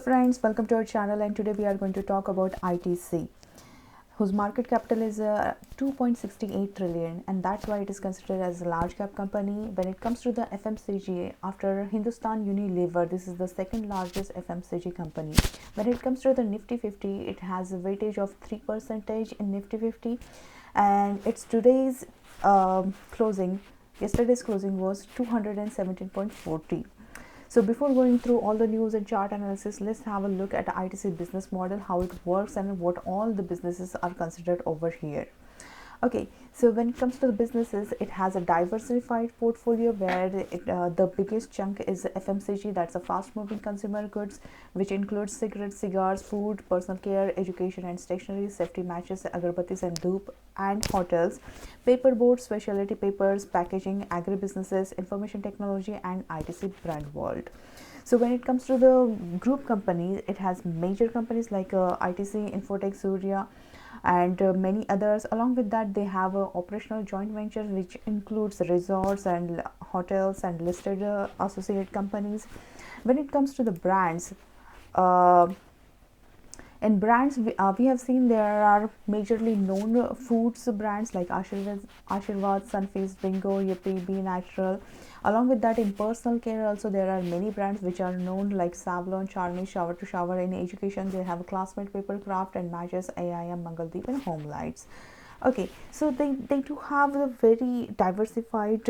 friends, welcome to our channel, and today we are going to talk about ITC, whose market capital is 2.68 trillion, and that's why it is considered as a large cap company. When it comes to the FMCG, after Hindustan Unilever, this is the second largest FMCG company. When it comes to the Nifty 50, it has a weightage of 3% in Nifty 50, and its yesterday's closing was 217.40. So before going through all the news and chart analysis, let's have a look at the ITC business model, how it works, and what all the businesses are considered over here. Okay, so when it comes to the businesses, it has a diversified portfolio where the biggest chunk is FMCG, that's a fast moving consumer goods, which includes cigarettes, cigars, food, personal care, education and stationery, safety matches, agarbattis and dhoop, and hotels, paperboard, specialty papers, packaging, agribusinesses, information technology, and ITC brand world. So when it comes to the group companies, it has major companies like ITC, Infotech, Surya, and many others. Along with that, they have operational joint ventures, which includes resorts and hotels and listed associate companies. When it comes to the brands, uh, in brands, we have seen there are majorly known foods brands like Ashirwad, Sunfeast, Bingo, Yippee, Be Natural. Along with that, in personal care also there are many brands which are known like Savlon, Charmy, Shower to Shower. In education, they have Classmate, Papercraft, and Matches, AIM, Mangaldeep, and Home Lights. Okay, so they do have a very diversified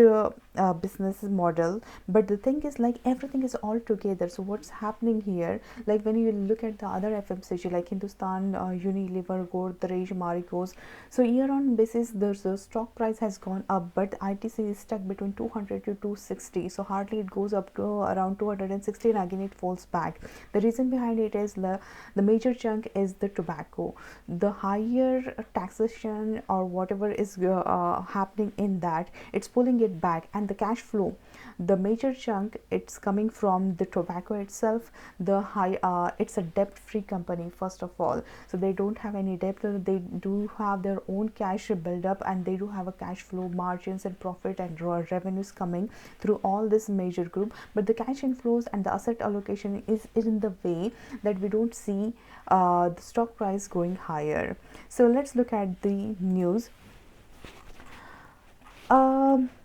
business model, but the thing is, like, everything is all together. So what's happening here, like when you look at the other FMCG like Hindustan Unilever, Godrej, Marico's, so year on basis the stock price has gone up, but ITC is stuck between 200 to 260, so hardly it goes up to around 260 and again it falls back. The reason behind it is the major chunk is the tobacco, the higher taxation or whatever is happening in that, it's pulling it back. And the cash flow, the major chunk, it's coming from the tobacco itself. The high it's a debt free company, first of all, so they don't have any debt. They do have their own cash build up, and they do have a cash flow, margins and profit and revenues coming through all this major group. But the cash inflows and the asset allocation is in the way that we don't see the stock price going higher. So let's look at the news.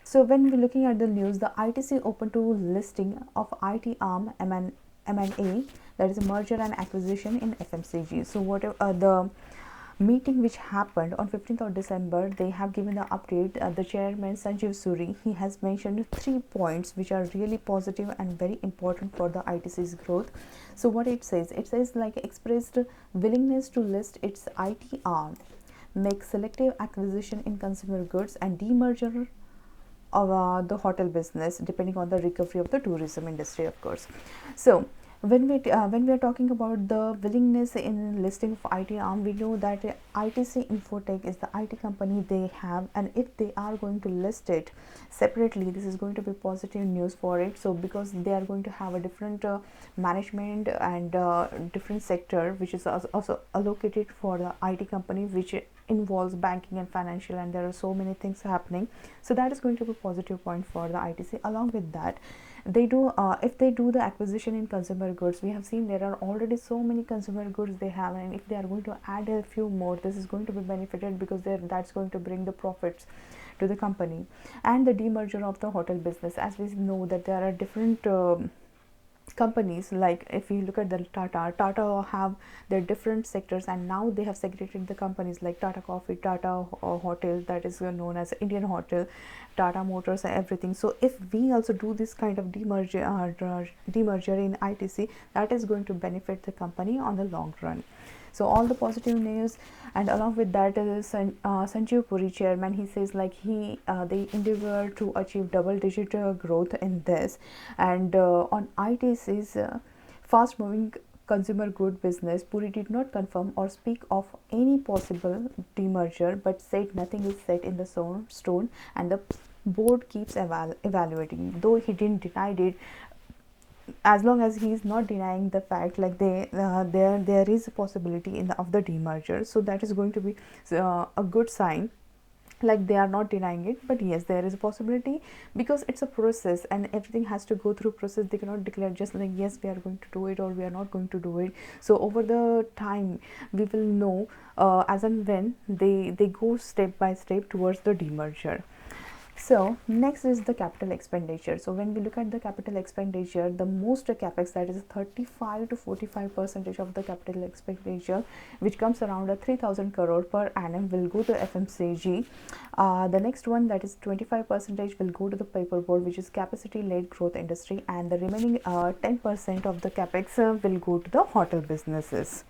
So when we're looking at the news, the ITC open to listing of IT arm M&A, that is a merger and acquisition in FMCG. So whatever the meeting which happened on 15th of December, they have given the update. The chairman Sanjeev Suri, he has mentioned 3 points which are really positive and very important for the ITC's growth. So what it says like expressed willingness to list its IT arm, make selective acquisition in consumer goods, and demerger of the hotel business depending on the recovery of the tourism industry, of course. So when we are talking about the willingness in listing of IT arm, we know that ITC Infotech is the IT company they have, and if they are going to list it separately, this is going to be positive news for it. So because they are going to have a different management and different sector which is also allocated for the IT company, which involves banking and financial, and there are so many things happening. So that is going to be a positive point for the ITC. Along with that, they do if they do the acquisition in consumer goods, we have seen there are already so many consumer goods they have, and if they are going to add a few more, this is going to be benefited because that's going to bring the profits to the company. And the demerger of the hotel business, as we know that there are different companies, like if you look at the Tata have their different sectors, and now they have segregated the companies like Tata Coffee, Tata Hotel, that is known as Indian Hotel, Tata Motors and everything. So if we also do this kind of demerger in ITC, that is going to benefit the company on the long run. So all the positive news. And along with that, Sanjeev Puri, chairman, he says like they endeavor to achieve double-digit growth in this. And on ITC's fast-moving consumer good business, Puri did not confirm or speak of any possible demerger, but said nothing is set in the stone, and the board keeps evaluating. Though he didn't deny it, as long as he is not denying the fact, like there is a possibility of the demerger, so that is going to be a good sign. like they are not denying it, but yes, there is a possibility, because it's a process and everything has to go through process. They cannot declare just like yes, we are going to do it or we are not going to do it. So over the time we will know, as and when they go step by step towards the demerger. So next is the capital expenditure. So when we look at the capital expenditure, the most capex, that is 35 to 45% of the capital expenditure, which comes around a 3000 crore per annum, will go to FMCG. The next one, that is 25% will go to the paperboard, which is capacity led growth industry, and the remaining 10% of the capex will go to the hotel businesses.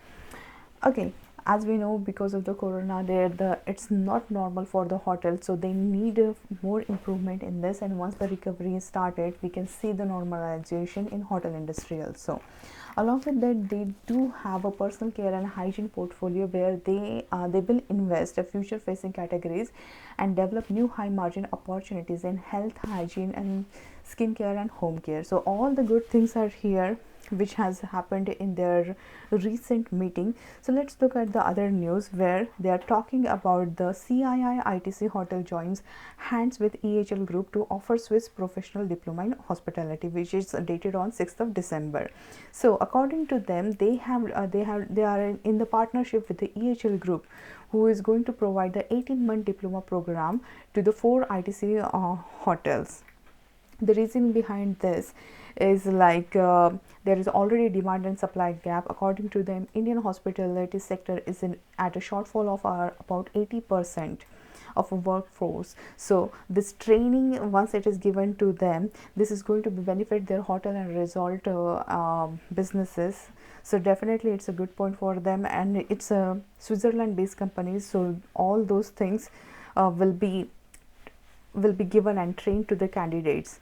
Okay, as we know, because of the corona, it's not normal for the hotel, so they need more improvement in this. And once the recovery is started, we can see the normalization in hotel industry also. Along with that, they do have a personal care and hygiene portfolio where they will invest in future facing categories and develop new high margin opportunities in health, hygiene and skincare and home care. So all the good things are here, which has happened in their recent meeting. So let's look at the other news, where they are talking about the CII ITC Hotel joins hands with EHL Group to offer Swiss Professional Diploma in Hospitality, which is dated on 6th of December. So according to them, they are in the partnership with the EHL Group, who is going to provide the 18-month diploma program to the 4 ITC hotels. The reason behind this is like there is already demand and supply gap. According to them, Indian hospitality sector is at a shortfall of about 80% of a workforce. So this training, once it is given to them, this is going to benefit their hotel and resort businesses. So definitely it's a good point for them, and it's a Switzerland based company, so all those things will be given and trained to the candidates.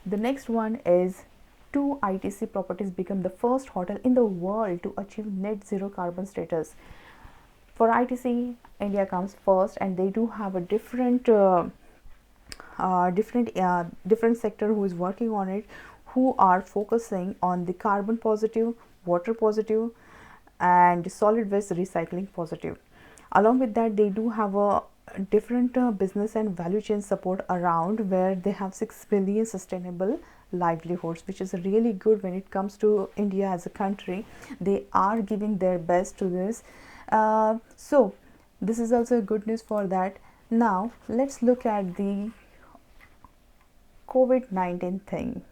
The next one is 2 ITC properties become the first hotel in the world to achieve net zero carbon status. For ITC, India comes first, and they do have a different sector who is working on it, who are focusing on the carbon positive, water positive, and solid waste recycling positive. Along with that, they do have a different business and value chain support around, where they have 6 billion sustainable livelihoods, which is really good when it comes to India as a country. They are giving their best to this. So this is also good news for that. Now let's look at the COVID-19 thing.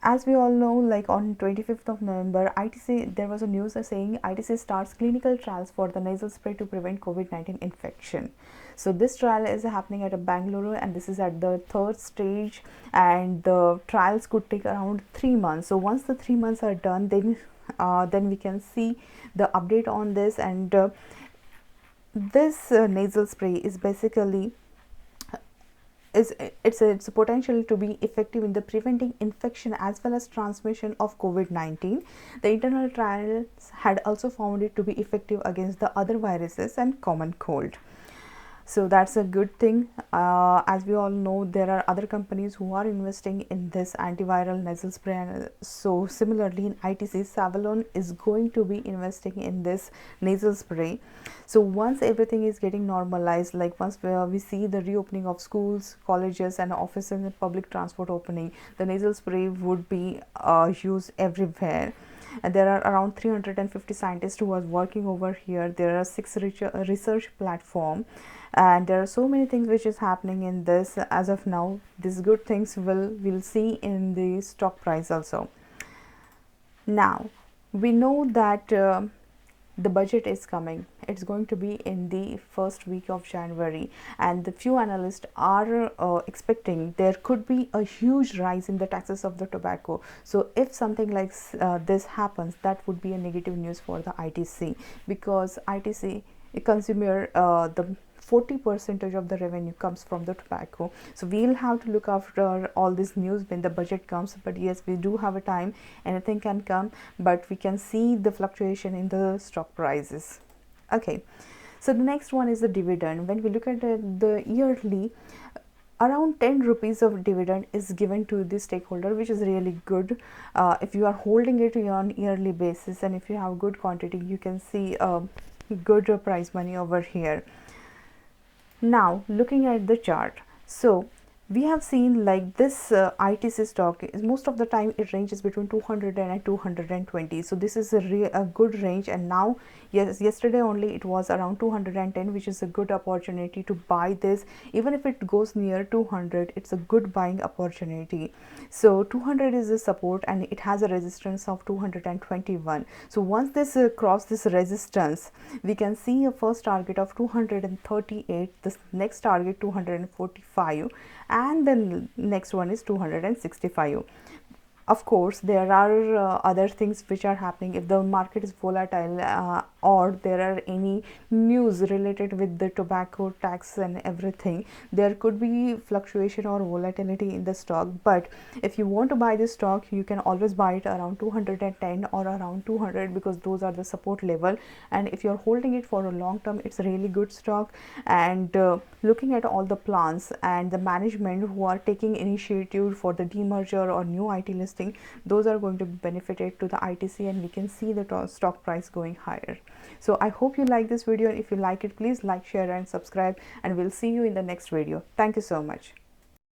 As we all know, like on 25th of November, ITC, there was a news saying ITC starts clinical trials for the nasal spray to prevent COVID-19 infection. So this trial is happening at a Bangalore, and this is at the 3rd stage, and the trials could take around 3 months. So once the 3 months are done, then we can see the update on this. And this nasal spray is basically it's a potential to be effective in the preventing infection as well as transmission of COVID-19. The internal trials had also found it to be effective against the other viruses and common cold. So that's a good thing. As we all know, there are other companies who are investing in this antiviral nasal spray, and so similarly in ITC, Savalon is going to be investing in this nasal spray. So once everything is getting normalized, like once we see the reopening of schools, colleges and offices and public transport opening, the nasal spray would be used everywhere. And there are around 350 scientists who are working over here. There are 6 research platforms, and there are so many things which is happening in this as of now. These good things we'll see in the stock price also. Now we know that the budget is coming. It's going to be in the first week of January, and the few analysts are expecting there could be a huge rise in the taxes of the tobacco. So if something like this happens, that would be a negative news for the ITC, because ITC consumer the 40% of the revenue comes from the tobacco. So we'll have to look after all this news when the budget comes. But yes, we do have a time, anything can come, but we can see the fluctuation in the stock prices. Okay, so the next one is the dividend. When we look at the yearly, around 10 rupees of dividend is given to the stakeholder, which is really good. If you are holding it on yearly basis, and if you have good quantity, you can see good prize money over here. Now looking at the chart, so we have seen like this ITC stock is most of the time it ranges between 200 and 220. So this is a good range, and now yes, yesterday only it was around 210, which is a good opportunity to buy this. Even if it goes near 200, it's a good buying opportunity. So 200 is the support and it has a resistance of 221. So once this cross this resistance, we can see a first target of 238, this next target 245, and the next one is 265. Of course, there are other things which are happening. If the market is volatile or there are any news related with the tobacco tax and everything, there could be fluctuation or volatility in the stock. But if you want to buy this stock, you can always buy it around 210 or around 200, because those are the support level. And if you're holding it for a long term, it's a really good stock. And looking at all the plans and the management who are taking initiative for the demerger or new IT listing, those are going to be benefited to the ITC, and we can see the stock price going higher. So I hope you like this video. If you like it, please like, share and subscribe, and we'll see you in the next video. Thank you so much.